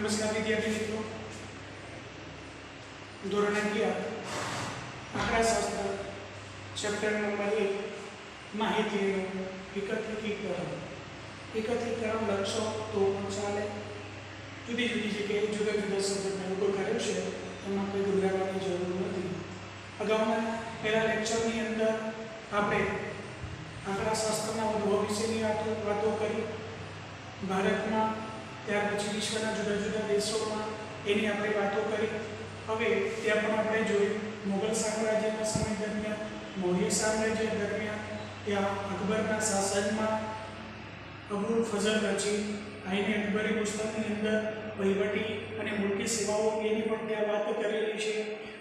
नमस्कार विद्यार्थी मित्रों, धोरण 11 आंकड़ाशास्त्र चैप्टर नंबर 1 माहितीનું એકત્રીકરણ લક્ષો તો પણ ચાલે। જુદી જુદી જગ્યાએ જુદા જુદા શબ્દનો ઉપયોગ કર્યો છે, એમાં કોઈ ગભરાવાની જરૂર નથી। અગાઉના પહેલા લેક્ચરની અંદર આપણે આંકડાશાસ્ત્રના ઉદ્ભવ વિશેની વાતો કરી। ભારતમાં ત્યાર પછી વિશ્વના જુદા જુદા દેશોમાં એની આપણે વાતો કરી। હવે ત્યાં પણ આપણે જોયું મુગલ સામ્રાજ્યના સમય દરમિયાન, મૌર્ય સામ્રાજ્ય દરમિયાન, ત્યાં અકબરના શાસનમાં અબુલ ફઝલ રચી આઈને અકબરી પુસ્તકની અંદર વહીવટી અને મુલકી સેવાઓ અંગેની પણ ત્યાં વાતો કરેલી છે।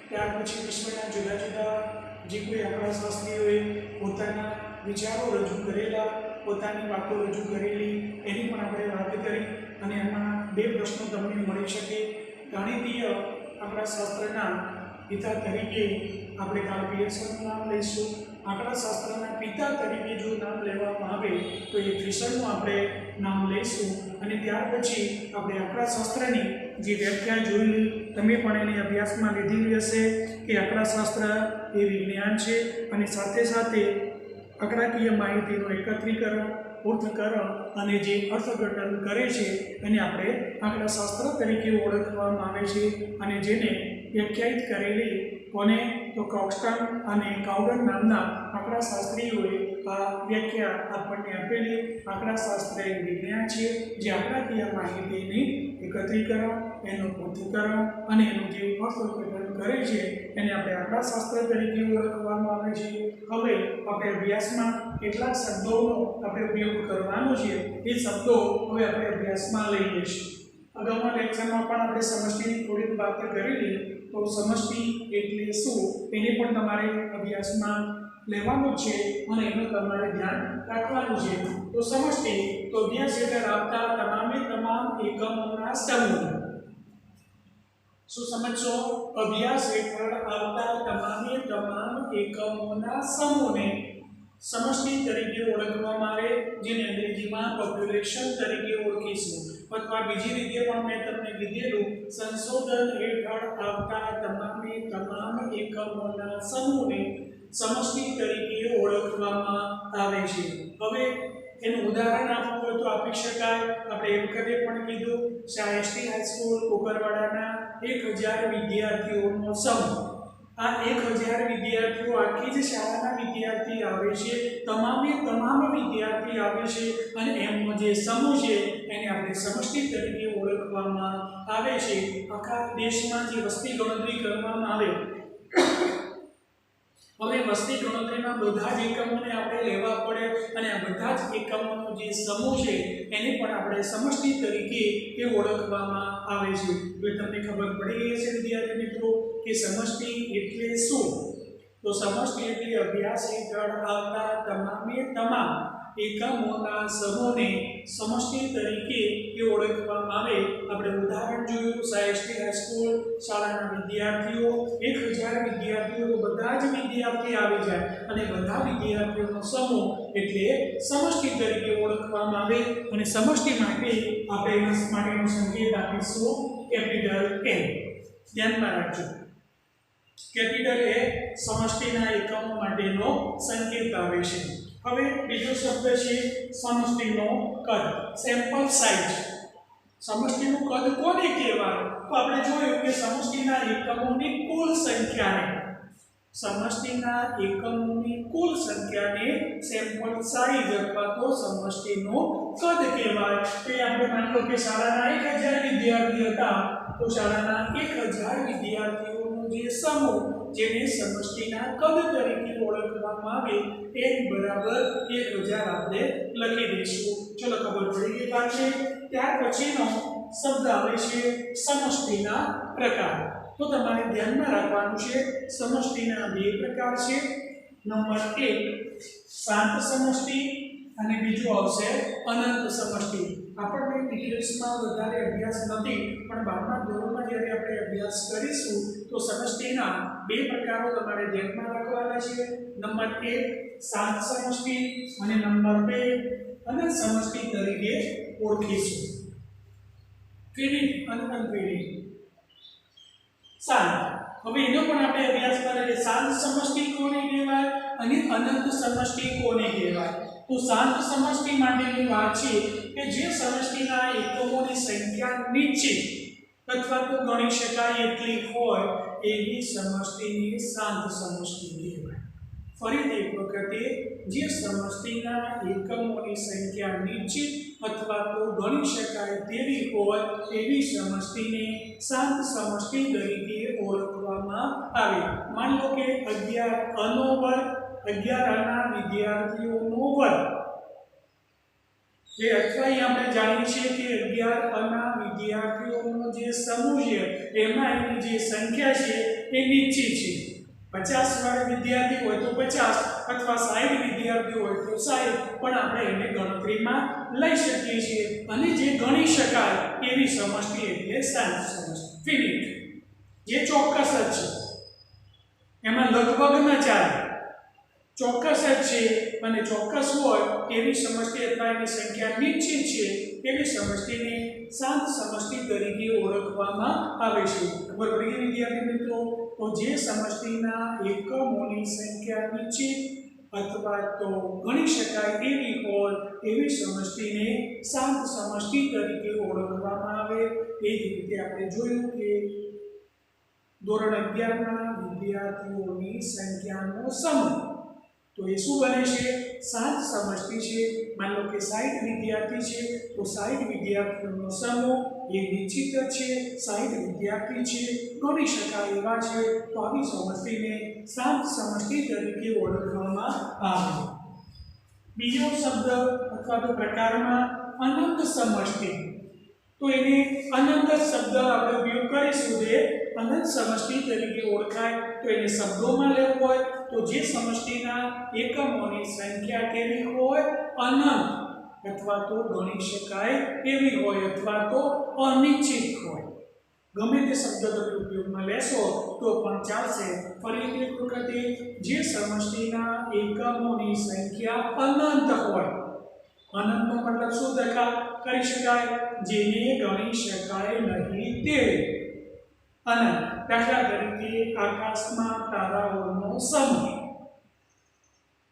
ત્યાર પછી વિશ્વના જુદા જુદા જે કોઈ આંકડાશાસ્ત્રીઓએ પોતાના વિચારો રજૂ કરેલા, પોતાની વાતો રજૂ કરેલી એની પણ આપણે વાત કરી। અને એમાં બે પ્રશ્નો તમને મળી શકે। ગણિતીય આંકડાશાસ્ત્રના પિતા તરીકે આપણે કાર્લ પિયર્સનનું નામ લઈશું। આંકડાશાસ્ત્રના પિતા તરીકે જો નામ લેવામાં આવે તો એ ફિશરનું આપણે નામ લઈશું। અને ત્યાર પછી આપણે આંકડાશાસ્ત્રની જે વ્યાખ્યા જોઈ, તમે પણ એની અભ્યાસમાં લીધેલી હશે કે આંકડાશાસ્ત્ર એ વિજ્ઞાન છે અને સાથે સાથે આંકડાકીય માહિતીનું એકત્રીકરણ, પૃથ્થકરણ અને જે અર્થઘટન કરે છે એને આપણે આંકડાશાસ્ત્ર તરીકે ઓળખવામાં આવે છે। અને જેને વ્યાખ્યાયિત કરેલી કોને તો કોક્સ્ટન અને કાઉડન નામના આંકડાશાસ્ત્રીઓએ આ વ્યાખ્યા આપણને આપેલી। આંકડાશાસ્ત્ર એ વિજ્ઞાન છે જે આંકડાકીય માહિતીની એકત્રીકરણ, એનું પૃથ્થકરણ અને એનું જે અર્થઘટન કરે છે એને આપણે આંકડાશાસ્ત્ર તરીકે ઓળખવામાં આવે છે। હવે આપણે અભ્યાસમાં કેટલાક શબ્દોનો આપણે ઉપયોગ કરવાનો છે, એ શબ્દો હવે આપણે અભ્યાસમાં લઈ લઈશું। અગાઉના લેક્ચરમાં પણ આપણે સમષ્ટિની થોડીક વાત કરેલી, તો સમષ્ટિ એટલે શું એને પણ તમારે અભ્યાસમાં લેવાનું છે અને એનું તમારે ધ્યાન રાખવાનું છે। તો સમષ્ટિ તો અભ્યાસ હેઠળ આવતા તમામ એકમોના સમૂહ। શું સમજશો? અભ્યાસ હેઠળ આવતા તમામ એકમોના સમૂહને સમષ્ટિ તરીકે ઓળખવામાં આવે, જેને અંગ્રેજીમાં પોપ્યુલેશન તરીકે ઓળખીશું। અથવા બીજી રીતે પણ મેં તમને કીધેલું, સંશોધન હેઠળ આવતા તમામ એકમોના સમૂહને સમષ્ટિ તરીકે ઓળખવામાં આવે છે। હવે એનું ઉદાહરણ આપવું હોય તો આપી શકાય। આપણે એ વખતે પણ કીધું, એસટી હાઈસ્કૂલ કોકરવાડાના 1000 વિદ્યાર્થીઓનો સમૂહ। આ 1000 વિદ્યાર્થીઓ આખી જ શાળાના વિદ્યાર્થી આવે છે, તમામ વિદ્યાર્થી આવે છે અને એમનો જે સમૂહ છે એને આપણે સમષ્ટિ તરીકે ઓળખવામાં આવે છે। આખા દેશમાં જે વસ્તી ગણતરી કરવામાં આવે, હવે વસ્તી ગણતરીના બધા જ એકમોને આપણે લેવા પડે અને આ બધા જ એકમોનો જે સમૂહ છે એને પણ આપણે સમષ્ટિ તરીકે ઓળખવામાં આવે છે। તો તમને ખબર પડી ગઈ છે વિદ્યાર્થી મિત્રો કે સમષ્ટિ એટલે શું? તો સમષ્ટિ એટલે અભ્યાસ હેઠળ આવતા તમામ એકમોના સમૂહને સમષ્ટિ તરીકે ઓળખવામાં આવે। આપણે ઉદાહરણ જોયું, એસટી હાઈસ્કૂલ શાળાના વિદ્યાર્થીઓ 1000 વિદ્યાર્થીઓ, બધા જ વિદ્યાર્થી આવી જાય અને બધા વિદ્યાર્થીઓનો સમૂહ એટલે સમષ્ટિ તરીકે ઓળખવામાં આવે। અને સમષ્ટિ માટે આપણે એના માટેનો સંકેત આપીશું કેપિટલ એ। ધ્યાનમાં રાખજો, કેપિટલ એ સમષ્ટિના એકમો માટેનો સંકેત આવે છે। હવે બીજો શબ્દ છે સમષ્ટિનો કદ, સેમ્પલ સાઇઝ। સમષ્ટિનું કદ કોને કહેવાય? તો આપણે જોયું કે સમષ્ટિના એકમોની કુલ સંખ્યાને સેમ્પલ સાઇઝ અથવા તો સમષ્ટિનું કદ કહેવાય। તો આપણે માની લો કે શાળાના 1000 વિદ્યાર્થી હતા, તો શાળાના 1000 વિદ્યાર્થીઓનો જે સમૂહ, જેને સમષ્ટિના કદ તરીકે ઓળખવામાં આવે, તે બરાબર 1000 આપણે લખી દઈશું। ચલો, ખબર પડી ગઈ વાત છે। ત્યાર પછીનો શબ્દ આવે છે સમષ્ટિના પ્રકાર। તો તમારે ધ્યાનમાં રાખવાનું છે, સમષ્ટિના બે પ્રકાર છે। નંબર 1 શાંત સમષ્ટિ અને બીજું આવશે અનંત સમષ્ટિ। આપણને ડિટેલ્સમાં વધારે અભ્યાસ નથી, પણ 12મા ધોરણમાં જ્યારે આપણે અભ્યાસ કરીશું તો સમષ્ટિના બે પ્રકારો તમારે ધ્યાનમાં રાખવાના છે। નંબર 1 શાંત સમષ્ટિ અને નંબર 2 અનંત સમષ્ટિ તરીકે ઓળખીશું। ફિનિટ અને અનફિનિટ. શાંત. હવે એનો પણ આપણે અભ્યાસ કરીએ. શાંત સમષ્ટિ કોને કહેવાય અને અનંત સમષ્ટિ કોને કહેવાય? તો શાંત સમષ્ટિ માટેની વાત છે કે જે સમષ્ટિના એકમોની સંખ્યા નિશ્ચિત અથવા તો ગણી શકાય એટલી હોય એવી સમષ્ટિને શાંત સમષ્ટિ કહેવાય. ફરીથી એક વખતે જે સમષ્ટિના એકમોની સંખ્યા નિશ્ચિત અથવા તો ગણી શકાય તેવી હોય એવી સમષ્ટિને શાંત સમષ્ટિ તરીકે ઓળખવામાં આવે. માની લો કે 11 અનો વર્ગ, 11 અના વિદ્યાર્થીઓનો વર્ગ. એ અથવા આપણે જાણીએ છીએ કે 11 અના વિદ્યાર્થીઓનો જે સમૂહ છે એમાં એની જે સંખ્યા છે એ નિશ્ચિત છે. 50 વાળા વિદ્યાર્થી હોય તો 50 અથવા 60 વિદ્યાર્થી હોય તો 60, પણ આપણે એને ગણતરીમાં લઈ શકીએ છીએ. અને જે ગણી શકાય એવી સમષ્ટિ એટલે શાંત સમષ્ટિ, ફિનિટ, જે ચોક્કસ જ છે, એમાં લગભગ ન ચાલે, ચોક્કસ જ છે અને ચોક્કસ હોય એવી સમષ્ટિ અથવા એની સંખ્યા નિશ્ચિત છે એવી સમષ્ટિને શાંત સમષ્ટિ તરીકે ઓળખવામાં આવે છે. ખબર પડી ગઈ વિદ્યાર્થી મિત્રો? તો જે સમષ્ટિના એકમોની સંખ્યા નિશ્ચિત અથવા તો ગણી શકાય એવી હોય એવી સમષ્ટિને શાંત સમષ્ટિ તરીકે ઓળખવામાં આવે. એ જ રીતે આપણે જોયું કે ધોરણ 11 ના વિદ્યાર્થીઓની સંખ્યાનો સમૂહ, તો એ શું બને છે? શાંત સમષ્ટિ છે. માની લો કે 60 વિદ્યાર્થી છે તો 60 વિદ્યાર્થીઓનો સમૂહ એ નિશ્ચિત છે, 60 વિદ્યાર્થી છે, ગણી શકાય એવા છે, તો આવી સમષ્ટિને શાંત સમષ્ટિ તરીકે ઓળખવામાં આવે. બીજો શબ્દ અથવા તો પ્રકારમાં અનંત સમષ્ટિ. તો એને અનંત શબ્દ આપણે ઉપયોગ કરીશું તે અનંત સમષ્ટિ તરીકે ઓળખાય. તો એને શબ્દોમાં લેવું હોય તો જે સમષ્ટિના એકમોની સંખ્યા કેવી હોય? અનંત અથવા તો ગણી શકાય એવી હોય અથવા તો અનિશ્ચિત હોય. ગમે તે શબ્દ તમે ઉપયોગમાં લેશો તો પણ ચાલશે. ફરી એક વખતે જે સમષ્ટિના એકમોની સંખ્યા અનંત હોય, અનંતનો મતલબ શું કરી શકાય? જેને ગણી શકાય નહીં તેવું અનંત. દાખલા તરીકે આકાશમાં તારાઓનો સમૂહ,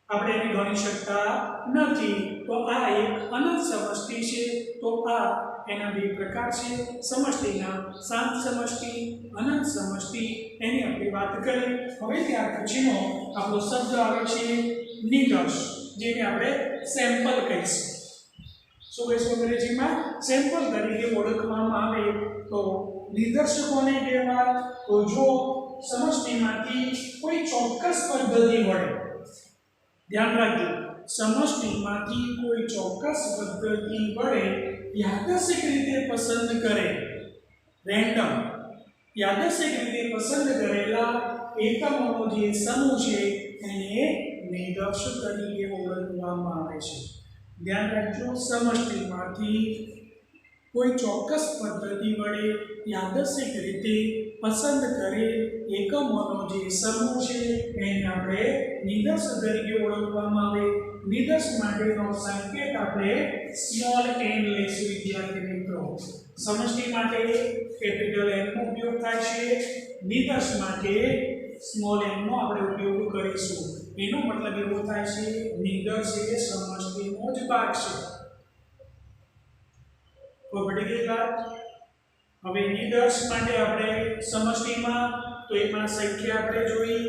આપણે એને ગણી શકતા નથી, તો આ એક અનંત સમષ્ટિ છે. તો આ એના બે પ્રકાર છે સમષ્ટિના: શાંત સમષ્ટિ, અનંત સમષ્ટિ. એની આપણે વાત કરી. હવે ત્યાર પછીનો આપણો શબ્દ આવે છે નિદર્શ, જેને આપણે સેમ્પલ કહીશું. શું કહીશું અંગ્રેજીમાં? સેમ્પલ તરીકે ઓળખવામાં આવે. તો નિદર્શ કોને કહેવાય? તો જો સમષ્ટિમાંથી કોઈ ચોક્કસ પદ્ધતિ વડે, ધ્યાન રાખજો, સમષ્ટિમાંથી કોઈ ચોક્કસ પદ્ધતિ વડે યાદચ્છિક રીતે પસંદ કરે, રેન્ડમ યાદચ્છિક રીતે પસંદ કરેલા એકમોનો જે સમૂહ છે એને નિદર્શ તરીકે ઓળખવામાં આવે છે. ધ્યાન રાખજો, સમષ્ટિમાંથી કોઈ ચોક્કસ પદ્ધતિ વડે યાદચ્છિક રીતે પસંદ કરેલ એકમોનો જે સમૂહ છે એને આપણે નિદર્શ તરીકે ઓળખવામાં આવે. નિદર્શ માટેનો સંકેત આપણે સ્મોલ n લઈશું વિદ્યાર્થી મિત્રો. સમષ્ટિ માટે કેપિટલ N નો ઉપયોગ થાય છે, નિદર્શ માટે સ્મોલ n નો આપણે ઉપયોગ કરીશું. એનો મતલબ એવો થાય છે નિદર્શ એ સમષ્ટિનો જ ભાગ છે. બધી ગઈ વાત. હવે નિદર્શ માટે આપણે સમષ્ટિમાં તો એમાં સંખ્યા આપણે જોઈ,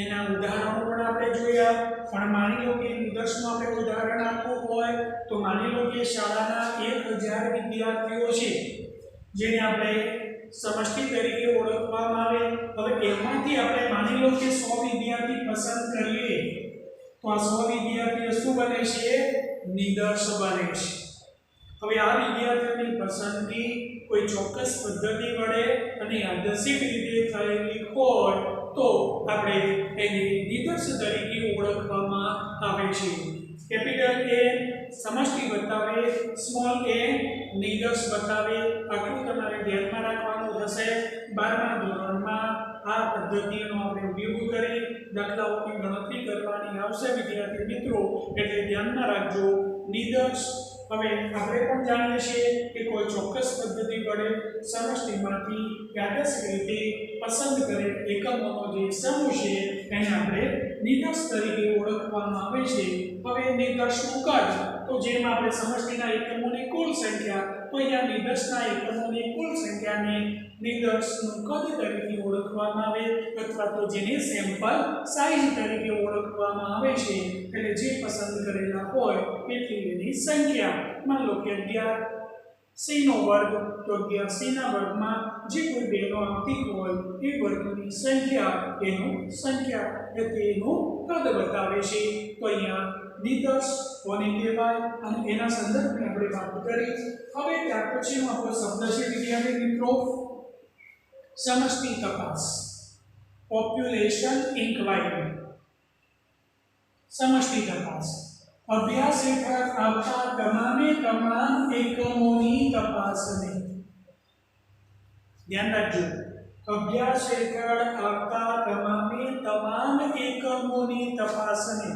એના ઉદાહરણો પણ આપણે જોયા. પણ માની લો કે નિદર્શનું આપણે ઉદાહરણ આપવું હોય તો માની લો કે શાળાના 1000 વિદ્યાર્થીઓ છે જેને આપણે સમષ્ટિ તરીકે ઓળખવામાં આવે. હવે એમાંથી આપણે માની લો કે 100 વિદ્યાર્થી પસંદ કરીએ તો આ 100 વિદ્યાર્થીઓ શું બને છે? નિદર્શ બને છે. હવે આ વિદ્યાર્થીઓની પસંદગી કોઈ ચોક્કસ પદ્ધતિ વડે અને યાદચ્છિક રીતે થયેલી હોય તો આપણે એને નિદર્શ તરીકે ઓળખવામાં આવે છે. કેપિટલ A સમષ્ટિ બતાવે, સ્મોલ a નિદર્શ બતાવે. આટલું તમારે ધ્યાનમાં રાખવાનું થશે. 12મા ધોરણમાં આ પદ્ધતિનો આપણે ઉપયોગ કરી દાખલાઓની ગણતરી કરવાની આવશે વિદ્યાર્થી મિત્રો, એટલે ધ્યાનમાં રાખજો. નિદર્શ હવે આપણે પણ જાણીએ છીએ કે કોઈ ચોક્કસ પદ્ધતિ વડે સમષ્ટિમાંથી યાદચ્છિક રીતે પસંદ કરેલ એકમોનો જે સમૂહ છે એને આપણે નિદર્શ તરીકે ઓળખવામાં આવે છે. હવે નિદર્શનું કદ, તો જેમ આપણે સમષ્ટિના એકમોની કુલ સંખ્યા, તો અહીંયા નિદર્શના એકમોની કુલ સંખ્યાને નિદર્શનું કદ તરીકે ઓળખવામાં આવે, અથવા તો જેને સેમ્પલ સાઇઝ તરીકે ઓળખવામાં આવે છે. એટલે જે પસંદ કરેલા હોય એટલી એની સંખ્યા. માન લો કે 11 c નો વર્ગ, તો 11 c ના વર્ગમાં જે કોઈ બેનો આવતી હોય એ વર્ગની સંખ્યા, એનું સંખ્યા એટલે એનું કદ બતાવે છે. તો અહીંયા નિદર્શ કોને કહેવાય અને એના સંદર્ભમાં આપણે વાત કરી. હવે ત્યાર પછીનો આપણો શબ્દ છે વિદ્યાર્થી મિત્રો સમષ્ટિ તપાસ, પોપ્યુલેશન ઇન્ક્વાયરી. સમષ્ટિ તપાસ અભ્યાસ હેઠળ આવતા તમામે તમામ એકમોની તપાસને, ધ્યાન રાખજો, અભ્યાસ હેઠળ આવતા તમામે તમામ એકમોની તપાસને,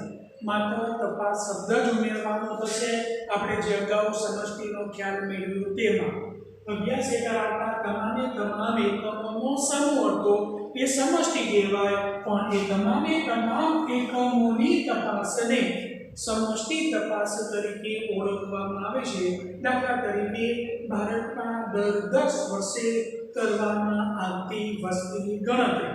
માત્ર તપાસ શબ્દ જ ઉમેરવાનો થશે આપણે જે અગાઉ સમષ્ટિનો ખ્યાલ મેળવ્યો તેમાં. અભ્યાસ હેઠળ આવતા તમામે તમામ એકમોનો સમૂહ હતો એ સમષ્ટિ કહેવાય, પણ એ તમામે તમામ એકમોની તપાસને સમષ્ટિ તપાસ તરીકે ઓળખવામાં આવે છે. દાખલા તરીકે ભારતમાં દર 10 વર્ષે કરવામાં આવતી વસ્તીની ગણતરી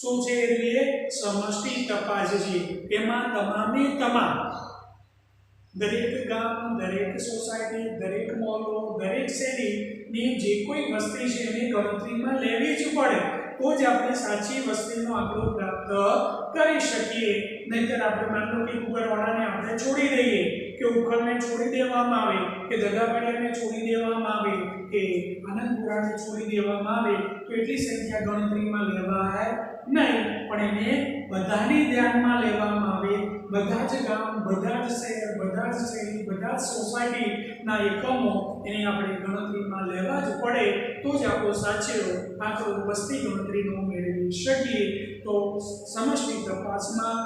શું છે? એટલે સમષ્ટિ તપાસ છે. એમાં તમામે તમામ દરેક ગામ, દરેક સોસાયટી, દરેક મોહલ્લો, દરેક શેરીની જે કોઈ વસ્તી છે એની ગણતરીમાં લેવી જ પડે, તો જ આપણે સાચી વસ્તીનો આંકડો પ્રાપ્ત કરી શકીએ. નહીંતર આપણે માન લો કે કુંવરવાડાને આપણે છોડી દઈએ, કે ઉખડને છોડી દેવામાં આવે, કે દગાવાડિયાને છોડી દેવામાં આવે, કે આનંદપુરાને છોડી દેવામાં આવે, તો એટલી સંખ્યા ગણતરીમાં લેવાય નહીં. પણ એને બધાની ધ્યાનમાં લેવામાં આવે. બધા જ ગામ, બધા જ શહેર, બધા જ શેરી, બધા જ સોસાયટીના એકમો એને આપણે ગણતરીમાં લેવા જ પડે, તો જ આપણો સાચો આંકડો વસ્તી ગણતરીનો મેળવી શકીએ. તો સમષ્ટિ તપાસમાં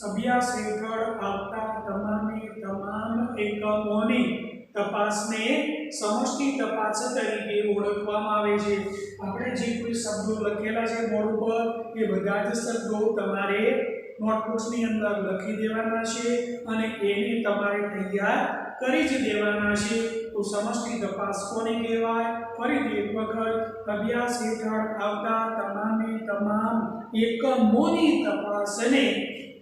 અભ્યાસ હેઠળ આવતા તમામે તમામ એકમોની તપાસને સમષ્ટિ તપાસ તરીકે ઓળખવામાં આવે છે. આપણે જે કોઈ શબ્દો લખેલા છે બોર્ડ પર, એ બધા જ શબ્દો તમારે નોટબુક્સની અંદર લખી દેવાના છે અને એને તમારે તૈયાર કરી જ દેવાના છે. તો સમષ્ટિ તપાસ કોને કહેવાય? ફરીથી એક વખત, અભ્યાસ હેઠળ આવતા તમામે તમામ એકમોની તપાસને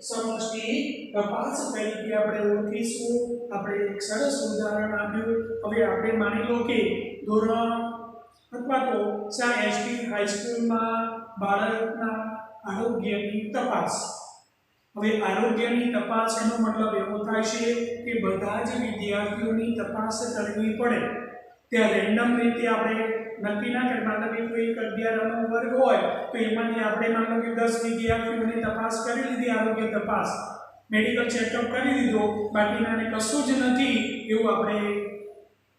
સમષ્ટિ તપાસ તરીકે આપણે ઓળખીશું. આપણે એક સરસ ઉદાહરણ આપ્યું. હવે આપણે માની લો કે ધોરણ અથવા તો એસટી હાઈસ્કૂલમાં બાળકના આરોગ્યની તપાસ. હવે આરોગ્યની તપાસ એનો મતલબ એવો થાય છે કે બધા જ વિદ્યાર્થીઓની તપાસ કરવી પડે. ત્યાં રેન્ડમ રીતે આપણે નક્કી ના કરી, માનો કે કોઈ 11 નો વર્ગ હોય તો એમાંથી આપણે માનો કે 10 વિદ્યાર્થીઓની તપાસ કરી લીધી, આરોગ્ય તપાસ, મેડિકલ ચેકઅપ કરી લીધો, બાકીનાને કશું જ નથી એવું આપણે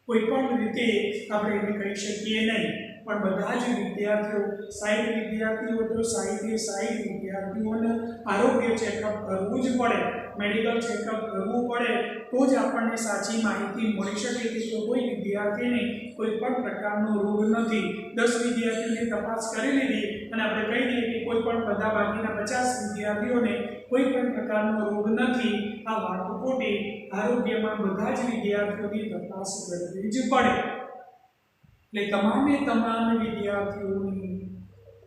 કોઈ પણ રીતે આપણે એને કહી શકીએ નહીં. પણ બધા જ વિદ્યાર્થીઓ, 60 વિદ્યાર્થીઓ તો 60 વિદ્યાર્થીઓને આરોગ્ય ચેકઅપ કરવું જ પડે, મેડિકલ ચેકઅપ કરવું પડે, તો જ આપણને સાચી માહિતી મળી શકે કે કોઈ વિદ્યાર્થીને કોઈ પણ પ્રકારનો રોગ નથી. 10 વિદ્યાર્થીઓની તપાસ કરી લીધી અને આપણે કહી દઈએ કે કોઈ પણ બધા બાકીના 50 વિદ્યાર્થીઓને કોઈ પણ પ્રકારનો રોગ નથી, આ વાત ખોટી. આરોગ્યમાં બધા જ વિદ્યાર્થીઓની તપાસ કરવી જ પડે. એટલે તમામે તમામ વિદ્યાર્થીઓની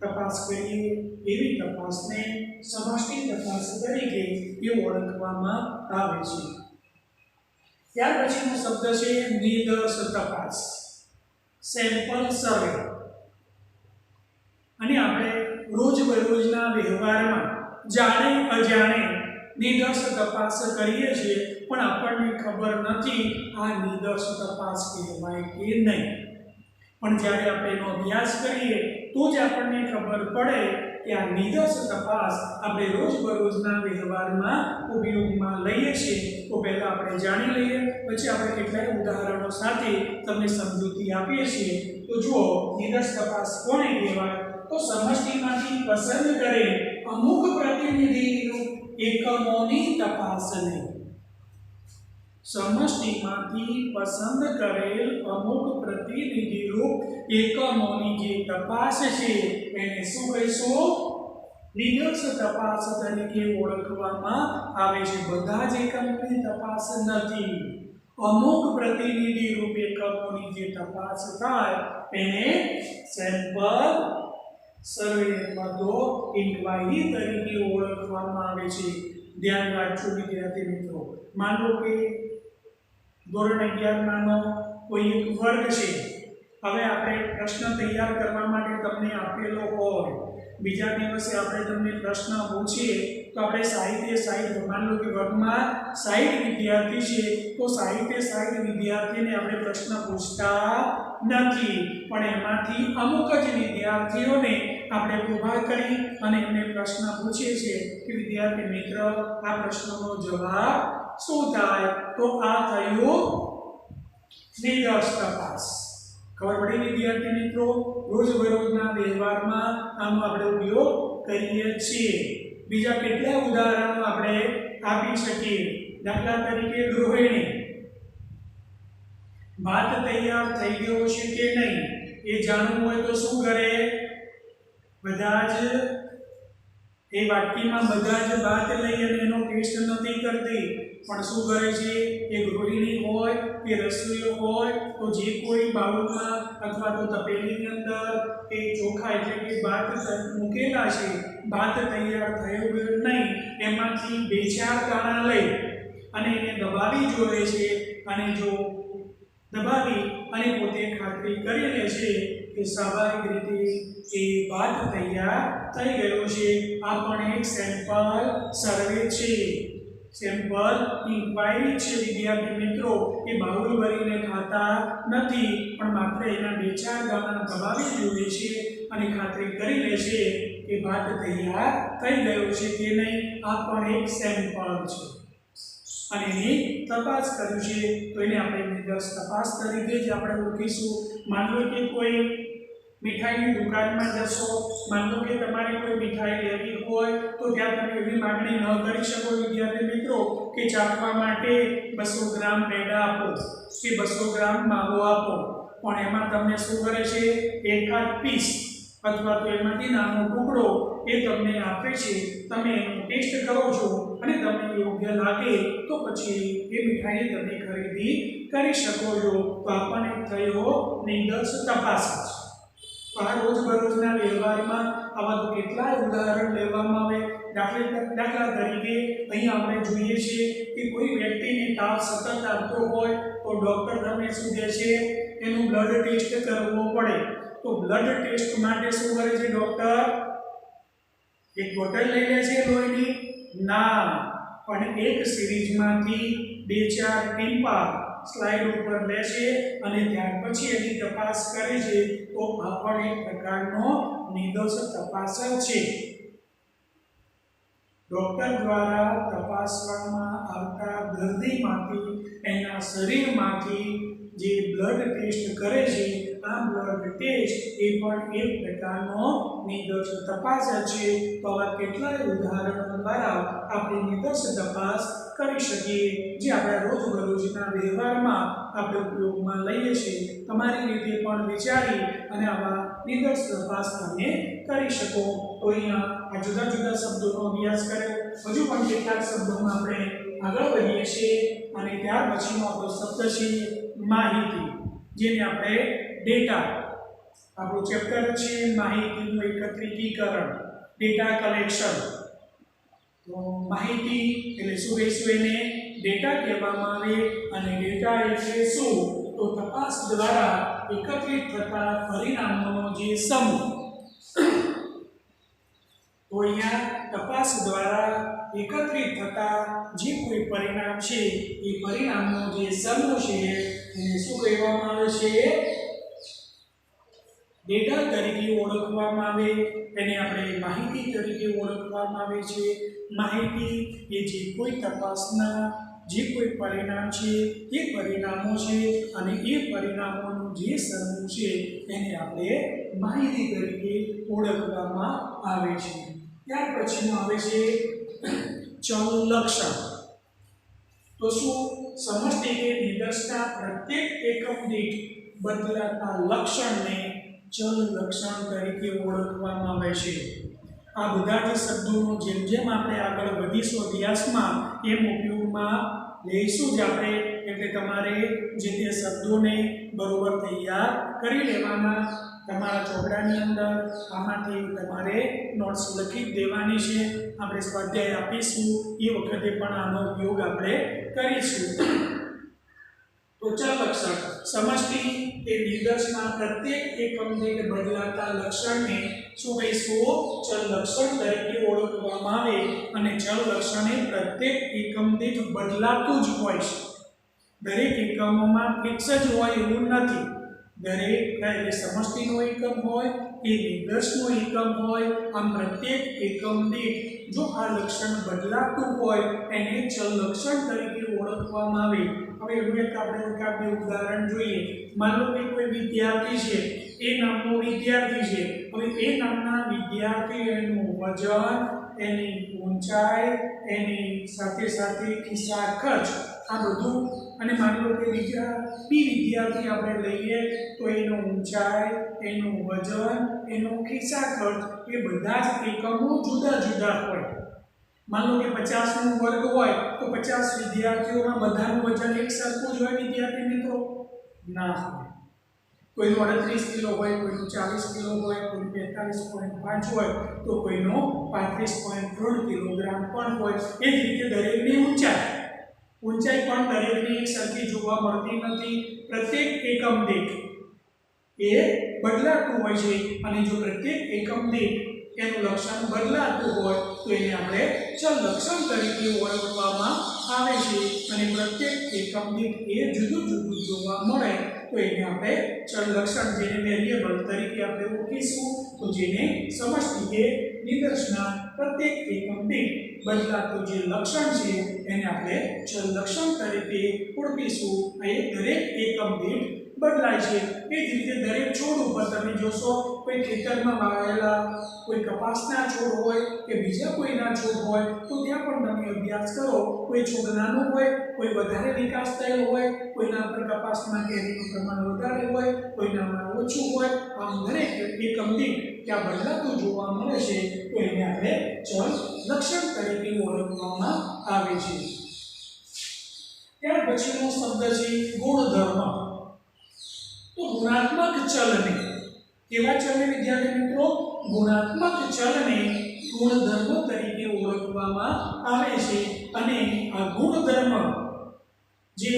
તપાસ કરીએ એવી તપાસને સમષ્ટિ તપાસ તરીકે ઓળખવામાં આવે છે. ત્યાર પછીનો શબ્દ છે નિદર્શ તપાસ, સેમ્પલ સર્વે. અને આપણે રોજબરોજના વ્યવહારમાં જાણે અજાણે નિદર્શ તપાસ કરીએ છીએ, પણ આપણને ખબર નથી આ નિદર્શ તપાસ કહેવાય કે નહીં. પણ જ્યારે આપણે એનો અભ્યાસ કરીએ તો જ આપણને ખબર પડે કે આ નિદર્શ તપાસ આપણે રોજબરોજના વ્યવહારમાં ઉપયોગમાં લઈએ છીએ. તો પહેલા આપણે જાણી લઈએ, પછી આપણે કેટલાક ઉદાહરણો સાથે તમને સમજૂતી આપીએ છીએ. તો જુઓ, નિદર્શ તપાસ કોને કહેવાય? તો સમષ્ટિમાંથી પસંદ કરેલ અમુક પ્રતિનિધિ એકમોની તપાસને સમષ્ટિમાંથી પસંદ કરેલ અમુક પ્રતિનિધિરૂપ એકમોની જે તપાસ છે એને શું કહીશું? નિદર્શ તપાસ તરીકે ઓળખવામાં આવે છે. બધા જ એકમોની તપાસ નથી, અમુક પ્રતિનિધિરૂપ એકમોની જે તપાસ થાય એને સેમ્પલ સર્વે અથવા તો ઇન્ક્વાયરી તરીકે ઓળખવામાં આવે છે. ધ્યાન રાખજો વિદ્યાર્થી મિત્રો. માન લો કે ધોરણ 11 માનો કોઈ એક વર્ગ છે. હવે આપણે પ્રશ્ન તૈયાર કરવા માટે તમને આપેલો હોય, બીજા દિવસે આપણે તમને પ્રશ્ન પૂછીએ તો આપણે સાહિત્ય માન લો કે વર્ગમાં 60 વિદ્યાર્થી છે તો 60 વિદ્યાર્થીને આપણે પ્રશ્ન પૂછતા નથી, પણ એમાંથી અમુક જ વિદ્યાર્થીઓને આપણે ઉભા કરી અને એમને પ્રશ્ન પૂછીએ છીએ કે વિદ્યાર્થી મિત્ર આ પ્રશ્નનો જવાબ શું થાય? તો આ થયું નિદર્શ તપાસ. ખબર પડી વિદ્યાર્થી મિત્રો? રોજબરોજના વ્યવહારમાં આનો આપણે ઉપયોગ કરીએ છીએ. બીજા કેટલા ઉદાહરણો આપણે આપી શકીએ? દાખલા તરીકે ગૃહિણી ભાત તૈયાર થઈ ગયો છે કે નહીં એ જાણવું હોય તો શું કરે? બધા જ એ વાટકીમાં બધા જ ભાત લઈ અને એનો ટેસ્ટ નથી કરતી, પણ શું કરે છે? એ ગૃહિણી હોય કે રસોઈયો હોય તો જે કોઈ બાઉલમાં અથવા તો તપેલીની અંદર એ ચોખા એટલે કે ભાત મૂકેલા છે, ભાત તૈયાર થયો કે નહીં એમાંથી 2-4 દાણા લઈ અને એને દબાવી જોવે છે, અને જો દબાવી અને પોતે ખાતરી કરી લે છે કે સ્વાભાવિક રીતે એ ભાત તૈયાર થઈ ગયો છે. આ પણ એક સેમ્પલ સર્વે છે, સેમ્પલ ઇન્ક્વાયરી છે વિદ્યાર્થી મિત્રો. એ બાઉલ ભરીને ખાતા નથી, પણ માત્ર એના 2-4 દાણા દબાવી જોવે છે અને ખાતરી કરી લે છે કે ભાત તૈયાર થઈ ગયો છે કે નહીં. આ પણ એક સેમ્પલ છે અને એની તપાસ કર્યું છે તો એને આપણે નિદર્શ તપાસ તરીકે જ આપણે ઓળખીશું. માન લો કે કોઈ મીઠાઈની દુકાનમાં જશો, માન લો કે તમારે કોઈ મીઠાઈ લેવી હોય તો ત્યાં તમે એવી માંગણી ન કરી શકો વિદ્યાર્થી મિત્રો કે ચાખવા માટે 200 ગ્રામ પેડા આપો કે 200 ગ્રામ માવો આપો, પણ એમાં તમને શું કરે છે? એકાદ પીસ અથવા તો એમાંથી નાનો ટુકડો એ તમને આપે છે. તમે એનો ટેસ્ટ કરો છો અને તમને યોગ્ય લાગે તો પછી એ મીઠાઈ તમે ખરીદી કરી શકો છો. તો આપણને થયો નિદર્શ તપાસ. આ રોજબરોજના વ્યવહારમાં આવા તો કેટલાય ઉદાહરણ લેવામાં આવે. દાખલા તરીકે અહીંયા આપણે જોઈએ છીએ કે કોઈ વ્યક્તિને તાવ સતત આવતો હોય તો ડોક્ટર તમને શું કહે છે? એનું બ્લડ ટેસ્ટ કરવો પડે. તો બ્લડ ટેસ્ટ માટે શું કરે છે ડોક્ટર? એક બોટલ લઈ લે છે લોહીની? ના, પણ એક સિરીઝમાંથી 2-4 ટીપા સ્લાઇડ ઉપર લે છે અને ત્યાર પછી એની તપાસ કરે છે. તો આ પણ એક પ્રકારનો નિદર્શ તપાસ છે. ડોક્ટર દ્વારા તપાસવામાં આવતા દર્દીમાંથી એના શરીરમાંથી જે બ્લડ ટેસ્ટ કરે છે, આ બ્લડ ટેસ્ટ એ પણ એક પ્રકારનો નિદર્શ તપાસ છે. તો આવા કેટલાય ઉદાહરણો દ્વારા આપણે નિદર્શ તપાસ કરી શકીએ, જે આપણા રોજબરોજના વ્યવહારમાં આપણે ઉપયોગમાં લઈએ છીએ. તમારી રીતે પણ વિચારી અને આવા નિદર્શ તપાસ તમે કરી શકો. તો અહીંયા આ જુદા જુદા શબ્દોનો અભ્યાસ કર્યો. હજુ પણ કેટલાક શબ્દોમાં આપણે આગળ વધીએ છીએ અને ત્યાર પછીનો આપણો શબ્દ છે માહિતી, જેને આપણે ડેટા, આપણું ચેપ્ટર છે માહિતીનું એકત્રીકરણ, ડેટા કલેક્શન. તો માહિતી એટલે શું કહીશું? એને ડેટા કહેવામાં આવે. અને ડેટા એટલે શું? તો તપાસ દ્વારા એકત્રિત થતા પરિણામોનો જે સમૂહ. તો અહીંયા તપાસ દ્વારા એકત્રિત થતા જે કોઈ પરિણામ છે એ પરિણામનો જે સમૂહ છે એને શું કહેવામાં આવે છે? ડેટા તરીકે ઓળખવામાં આવે. એને આપણે માહિતી તરીકે ઓળખવામાં આવે છે. માહિતી એ જે કોઈ તપાસના જે કોઈ પરિણામ છે એ પરિણામો છે અને એ પરિણામોનું જે સમૂહ છે એને આપણે માહિતી તરીકે ઓળખવામાં આવે છે. ત્યાર પછીનું આવે છે ચલ લક્ષણ. તો શું સમષ્ટિ કે નિદર્શના પ્રત્યેક એકમ દીઠ બદલાતા લક્ષણને ચલ લક્ષણ તરીકે ઓળખવામાં આવે છે। આ બધા જ શબ્દોનો જેમ જેમ આપણે આગળ વધીશું અભ્યાસમાં એમ ઉપયોગમાં લઈશું જ આપણે। એટલે તમારે જે તે શબ્દોને બરોબર તૈયાર કરી લેવાના। તમારા ચોપડાની અંદર આમાંથી તમારે નોટ્સ લખી દેવાની છે। આપણે સ્વાધ્યાય આપીશું એ વખતે પણ આનો ઉપયોગ આપણે કરીશું। તો ચલ લક્ષણ સમષ્ટિ કે નિદર્શના પ્રત્યેક એકમ દીઠ બદલાતા લક્ષણને શું કહીશું? ચલ લક્ષણ તરીકે ઓળખવામાં આવે। અને ચલ લક્ષણ એ પ્રત્યેક એકમ દીઠ બદલાતું જ હોય છે। દરેક એકમોમાં ફિક્સ જ હોય એવું નથી। દરેક એટલે સમષ્ટિનો એકમ હોય કે નિદર્શનો એકમ હોય, આમ પ્રત્યેક એકમ દીઠ જો આ લક્ષણ બદલાતું હોય એને ચલ લક્ષણ તરીકે ઓળખવામાં આવે। હવે એનું એક આપણે ઉદાહરણ જોઈએ। માનો કે કોઈ વિદ્યાર્થી છે, એ નામનો વિદ્યાર્થી છે। હવે એ નામના વિદ્યાર્થી એનું વજન, એની ઊંચાઈ, એની સાથે સાથે ખિસ્સા ખર્ચ આ બધું, અને માની લો કે બીજા બી વિદ્યાર્થી આપણે લઈએ તો એનો ઊંચાઈ, એનું વજન, એનો ખિસ્સા ખર્ચ એ બધા જ એકમો જુદા જુદા હોય। मान लो कि 50 નો વર્ગ હોય તો 50 વિદ્યાર્થીઓમાં બધાનું વજન એક સરખું જ હોય વિદ્યાર્થી મિત્રો? ના હોય। કોઈનો 38 કિલો હોય, કોઈનો 40 કિલો હોય, કોઈનો 45.5 હોય તો કોઈનો 35.3 કિલોગ્રામ પણ હોય। એ જ રીતે દરેકની ઊંચાઈ પણ દરેકની એક સરખી જોવા મળતી નથી। પ્રત્યેક એકમ દીઠ એ બદલાતું હોય છે। અને જો પ્રત્યેક એકમ દીઠ એનું લક્ષણ બદલાતું હોય તો એને આપણે ચલ લક્ષણ તરીકે ઓળખવામાં આવે છે। અને પ્રત્યેક એકમ દીઠ એ જુદું જુદું જોવા મળે તો એને આપણે ચલ લક્ષણ, જેને વેરિયેબલ તરીકે આપણે ઓળખીશું। તો જેને સમષ્ટિ કે નિદર્શના પ્રત્યેક એકમ દીઠ બદલાતું જે લક્ષણ છે એને આપણે ચલ લક્ષણ તરીકે ઓળખીશું। આ દરેક એકમ દીઠ બદલાય છે। એ જ રીતે દરેક છોડ ઉપર તમે જોશો, કોઈ ખેતરમાં વાવેલા કોઈ કપાસના છોડ હોય કે બીજા કોઈના છોડ હોય તો ત્યાં પણ તમે અભ્યાસ કરો, કોઈ છોડ નાનો હોય, કોઈ વધારે વિકાસ થયેલો હોય, કોઈના પર કપાસમાં કેરીનું પ્રમાણ વધારે હોય, કોઈનામાં ઓછું હોય। આમ દરેક એકમ દીઠ ત્યાં બદલાતું જોવા મળે છે તો એને આપણે ચલ લક્ષણ તરીકે ઓળખવામાં આવે છે। ત્યાર પછીનો શબ્દ છે ગુણધર્મ। तो गुणात्मक चल ने केवा चल ने विद्यार्थी मित्रों? गुणात्मक चल ने गुणधर्म तरीके ओळखवामां आवे छे। अने आ गुणधर्म जे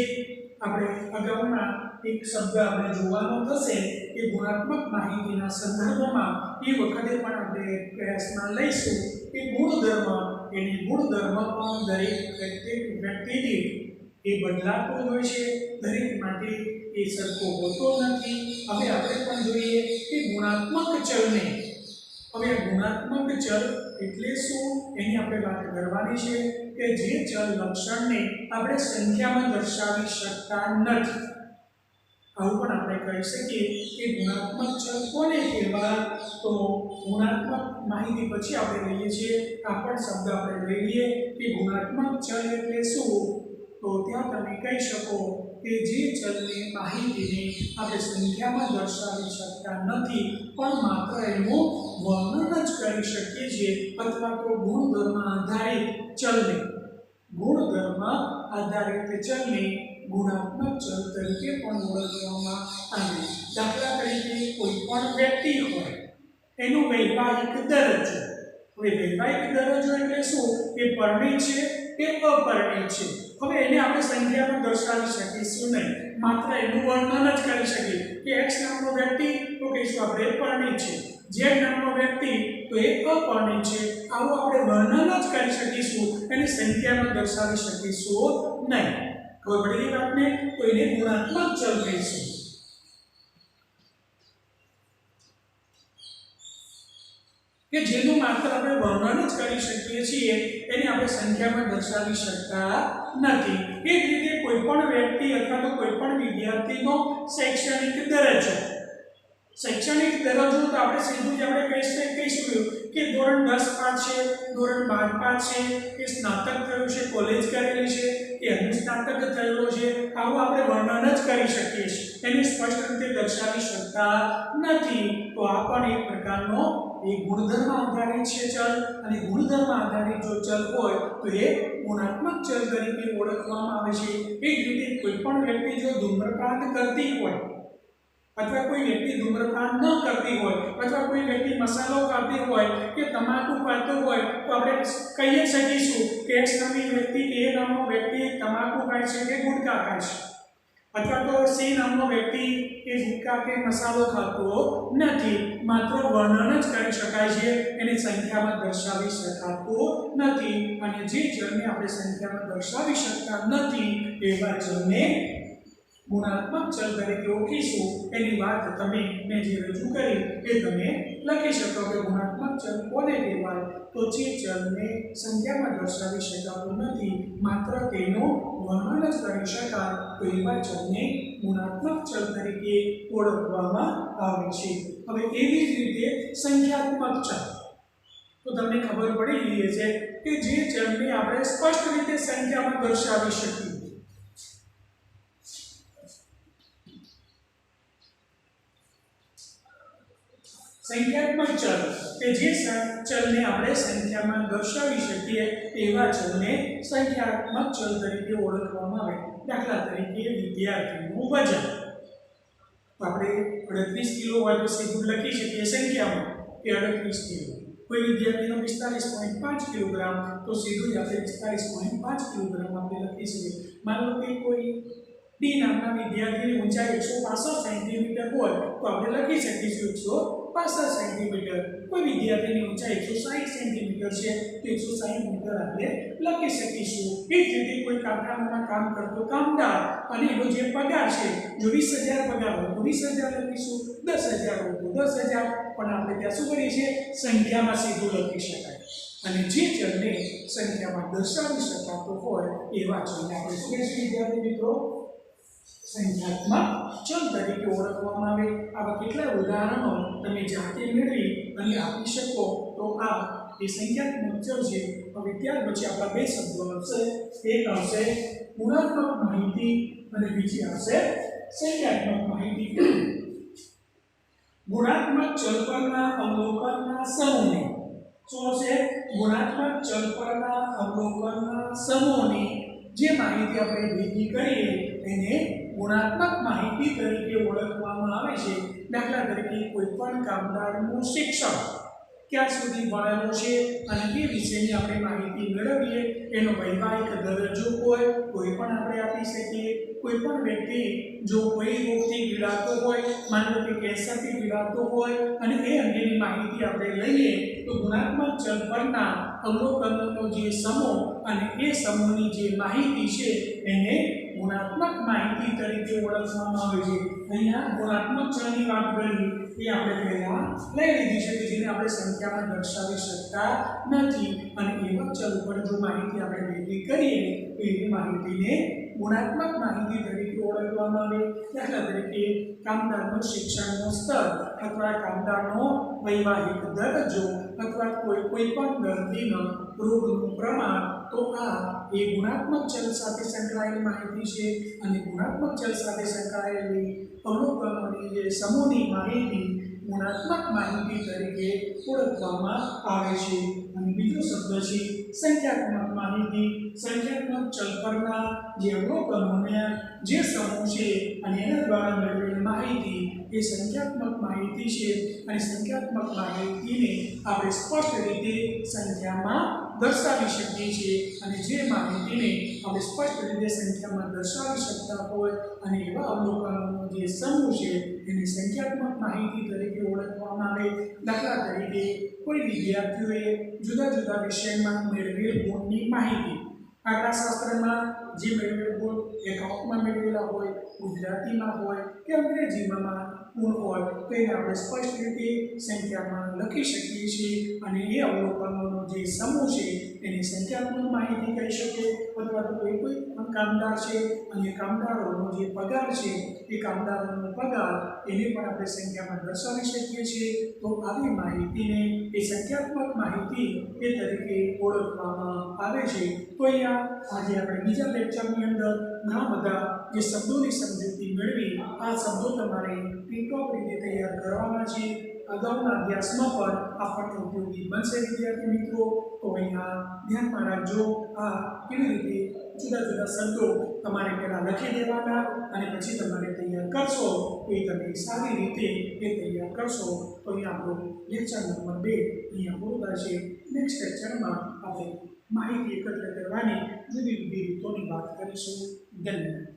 આપણે અગાઉના એક શબ્દ આપણે જોવાનો થશે કે ગુણાત્મક માહિતીના સંદર્ભમાં એ વખતે પણ આપણે પ્રયાસમાં લઈશું કે ગુણધર્મ, એની ગુણધર્મ પણ દરેક વ્યક્તિ દીઠ એ બદલાતો હોય છે। દરેક માટે એ સરખો હોતો નથી। હવે આપણે પણ જોઈએ કે ગુણાત્મક ચલને, હવે ગુણાત્મક ચલ એટલે શું એની આપણે વાત કરવાની છે કે જે ચલ લક્ષણને આપણે સંખ્યામાં દર્શાવી શકતા નથી। આવું પણ આપણે કહી શકીએ કે ગુણાત્મક ચલ કોને કહેવાય? તો ગુણાત્મક માહિતી પછી આપણે લઈએ છીએ, આ પણ શબ્દ આપણે લઈ લઈએ કે ગુણાત્મક ચલ એટલે શું? તો ત્યાં તમે કહી શકો કે જે ચલની માહિતીને આપણે સંખ્યામાં દર્શાવી શકતા નથી પણ માત્ર એનું વર્ણન જ કરી શકીએ છીએ, અથવા તો ગુણધર્મ આધારિત ચલને ગુણાત્મક ચલ તરીકે પણ ઓળખવામાં આવે। દાખલા તરીકે કોઈ પણ વ્યક્તિ હોય એનો વૈવાહિક દરજ્જો, હવે વૈવાહિક દરજ્જો એટલે શું? એ પરણિત છે કે અપરિણિત છે? હવે એને આપણે સંખ્યામાં દર્શાવી શકીશું નહીં, માત્ર એનું વર્ણન જ કરી શકીએ કે x નામનો વ્યક્તિ તો કહીશું આપણે પરણિત છે, z નામનો વ્યક્તિ તો એ અપરિણિત છે। આવું આપણે વર્ણન જ કરી શકીશું, એને સંખ્યામાં દર્શાવી શકીશું નહીં। ખબર પડી ગઈ વાતને? તો એને ગુણાત્મક ચલ કહીશું। કે જેનું માત્ર આપણે વર્ણન જ કરી શકીએ છીએ, એને આપણે સંખ્યામાં દર્શાવી શકતા નથી। એ જ રીતે કોઈ પણ વ્યક્તિ અથવા તો કોઈ પણ વિદ્યાર્થીનો શૈક્ષણિક દરજ્જો તો આપણે સીધું જ આપણે કહીશું કે ધોરણ 10 પાસ છે, ધોરણ 12 પાસ છે, કે સ્નાતક થયો છે, કોલેજ કરેલી છે, કે અનુસ્નાતક થયેલો છે, આવું આપણે વર્ણન જ કરી શકીએ છીએ, એને સ્પષ્ટ રીતે દર્શાવી શકતા નથી. તો આ પણ એક પ્રકારનો એ ગુણધર્મ આધારિત છે ચલ, અને ગુણધર્મ આધારિત જો ચલ હોય તો એ ગુણાત્મક ચલ તરીકે ઓળખવામાં આવે છે. એ જ રીતે કોઈ પણ વ્યક્તિ જો ધૂમ્રપાન કરતી હોય અથવા કોઈ વ્યક્તિ ધૂમ્રપાન ન કરતી હોય અથવા કોઈ વ્યક્તિ મસાલો ખાતી હોય કે તમાકુ ખાતો હોય તો આપણે કહી શકીશું કે એક્સ નામની વ્યક્તિ એ નામનો વ્યક્તિ તમાકુ ખાય છે કે ગુટખા ખાય છે, અથવા તો સી નામનો વ્યક્તિ એ ગુટખા કે મસાલો ખાતો નથી. માત્ર વર્ણન જ કરી શકાય છે, એને સંખ્યામાં દર્શાવી શકાતું નથી. અને જે ચલને આપણે સંખ્યામાં દર્શાવી શકતા નથી એવા ચલને ગુણાત્મક ચલ તરીકે ઓળખીશું. એની વાત તમે મેં જે રજૂ કરી એ તમે લખી શકો કે ગુણાત્મક ચલ કોને કહેવાય? તો જે ચલને સંખ્યામાં દર્શાવી શકાતું નથી, માત્ર તેનું વર્ણન જ કરી શકાય તો એવા ચલને ગુણાત્મક ચલ તરીકે ઓળખવામાં આવે છે. હવે એવી જ રીતે સંખ્યાત્મક ચલ, તો તમને ખબર પડી ગઈ છે કે જે ચલને આપણે સ્પષ્ટ રીતે સંખ્યામાં દર્શાવી શકીએ. સંખ્યાત્મક ચલ કે જે ચલને આપણે સંખ્યામાં દર્શાવી શકીએ એવા ચલને સંખ્યાત્મક ચલ તરીકે ઓળખવામાં આવે. દાખલા તરીકે વિદ્યાર્થીનું વજન. તો આપણે 38 કિલો હોય તો સીધું લખી શકીએ સંખ્યામાં કે 38 કિલો. કોઈ વિદ્યાર્થીનો 45.5 કિલોગ્રામ તો સીધું જ આપણે 45.5 કિલોગ્રામ આપણે લખી શકીએ. માનો કે કોઈ ડી નામના વિદ્યાર્થીની ઊંચાઈ 165 સેન્ટીમીટર હોય તો આપણે લખી શકીશું 165 સેન્ટીમીટર. કોઈ વિદ્યાર્થીની ઊંચાઈ 160 સેન્ટીમીટર છે તો 160 મીટર આપણે લખી શકીશું. એ જ રીતે કોઈ કારખાનામાં કામ કરતો કામદાર અને એનો જે પગાર છે, જો 20,000 પગાર હોય તો 20,000 લખીશું, 10,000 હોય તો 10,000. પણ આપણે ત્યાં શું કરીએ છીએ? સંખ્યામાં સીધું લખી શકાય. અને જે ચલને સંખ્યામાં દર્શાવી શકાતો હોય એવા ચલને આપણે શું કહીશું વિદ્યાર્થી મિત્રો? સંખ્યાત્મક ચલ તરીકે ઓળખવામાં આવે. આવા કેટલા ઉદાહરણો તમે જાતે મેળવી અને આપી શકો તો આ એ સંખ્યાત્મક ચલ છે. હવે ત્યાર પછી આપણા બે શબ્દો આવશે. એક આવશે ગુણાત્મક માહિતી અને બીજી આવશે સંખ્યાત્મક માહિતી. ગુણાત્મક ચલ પરના અવલોકનના સમૂહને શું હશે? ગુણાત્મક ચલ પરના અવલોકનના સમૂહની જે માહિતી આપણે ભેગી કરીએ એને ગુણાત્મક માહિતી તરીકે ઓળખવામાં આવે છે. દાખલા તરીકે કોઈ પણ કામદારનું શિક્ષણ ક્યાં સુધી ભણેલો છે અને એ વિશેની આપણે માહિતી મેળવીએ. એનો વૈવાહિક દરજ્જો હોય કોઈ પણ આપણે આપી શકીએ. કોઈ પણ વ્યક્તિ જો કોઈ રોગથી પીડાતો હોય, માનો કે કેન્સરથી પીડાતો હોય અને એ અંગેની માહિતી આપણે લઈએ તો ગુણાત્મક ચલ પરના અવલોકનોનો જે સમૂહ અને એ સમૂહની જે માહિતી છે એને ગુણાત્મક માહિતી તરીકે ઓળખવામાં આવે છે. અહીંયા ગુણાત્મક ચલની વાત કરી એ આપણે પહેલા લઈ લીધી છે કે જેને આપણે સંખ્યામાં દર્શાવી શકતા નથી. અને એવા ચલ ઉપર જો માહિતી આપણે ભેગી કરીએ તો એ માહિતીને ગુણાત્મક માહિતી તરીકે ઓળખવામાં આવે. દાખલા તરીકે કામદારનો શિક્ષણનો સ્તર અથવા કામદારનો વૈવાહિક દરજ્જો અથવા કોઈ પણ દર્દીનો રોગનું પ્રમાણ, તો આ એ ગુણાત્મક ચલ સાથે સંકળાયેલી માહિતી છે. અને ગુણાત્મક ચલ સાથે સંકળાયેલી અવલોકનોની જે સમૂહની માહિતી ગુણાત્મક માહિતી તરીકે ઓળખવામાં આવે છે. અને બીજો શબ્દ છે સંખ્યાત્મક માહિતી. સંખ્યાત્મક ચલ પરના જે અવલોકનોને જે સમૂહ છે અને એના દ્વારા મેળવેલી માહિતી એ સંખ્યાત્મક માહિતી છે. અને સંખ્યાત્મક માહિતીને આપણે સ્પષ્ટ રીતે સંખ્યામાં દર્શાવી શકીએ છીએ. અને જે માહિતીને આપણે સ્પષ્ટ રીતે સંખ્યામાં દર્શાવી શકતા હોય અને એવા અવલોકનોનો જે સમૂહ છે એને સંખ્યાત્મક માહિતી તરીકે ઓળખવામાં આવે. દાખલા તરીકે કોઈ વિદ્યાર્થીઓએ જુદા જુદા વિષયમાં મેળવેલ ગુણની માહિતી, આંકડાશાસ્ત્રમાં જે મેળવેલ ગુણ એકાઉન્ટમાં મેળવેલા હોય, ગુજરાતીમાં હોય કે અંગ્રેજીમાં ગુણ હોય તો એને આપણે સ્પષ્ટ રીતે સંખ્યામાં લખી શકીએ છીએ. અને એ અવલોકનોનો જે સમૂહ છે એની સંખ્યાત્મક માહિતી કહી શકીએ, અથવા તો કોઈ પણ કામદાર છે અને કામદારોનો જે પગાર છે એ કામદારોનો પગાર એને પણ આપણે સંખ્યામાં દર્શાવી શકીએ છીએ. તો આવી માહિતીને એ સંખ્યાત્મક માહિતી એ તરીકે ઓળખવામાં આવે છે. તો અહીંયા આજે આપણે બીજા લેક્ચરની અંદર ઘણા બધા જે શબ્દોની સમજૂતી મેળવી, આ શબ્દો તમારે ટીકટોક રીતે તૈયાર કરવાના છે. અગાઉના અભ્યાસમાં પણ આપણને ઉપયોગી બનશે વિદ્યાર્થી મિત્રો. તો અહીંયા ધ્યાનમાં રાખજો, આ કેવી રીતે જુદા જુદા શબ્દો તમારે પહેલાં લખી દેવાના અને પછી તમારે તૈયાર કરશો. એ તમે સારી રીતે એ તૈયાર કરશો તો અહીંયા આપણો લેક્ચર નંબર 2 અહીંયા પૂરો થાય છે. નેક્સ્ટ લેક્ચરમાં આપણે માહિતી એકત્ર કરવાની જુદી જુદી રીતોની વાત કરીશું. ધન્યવાદ.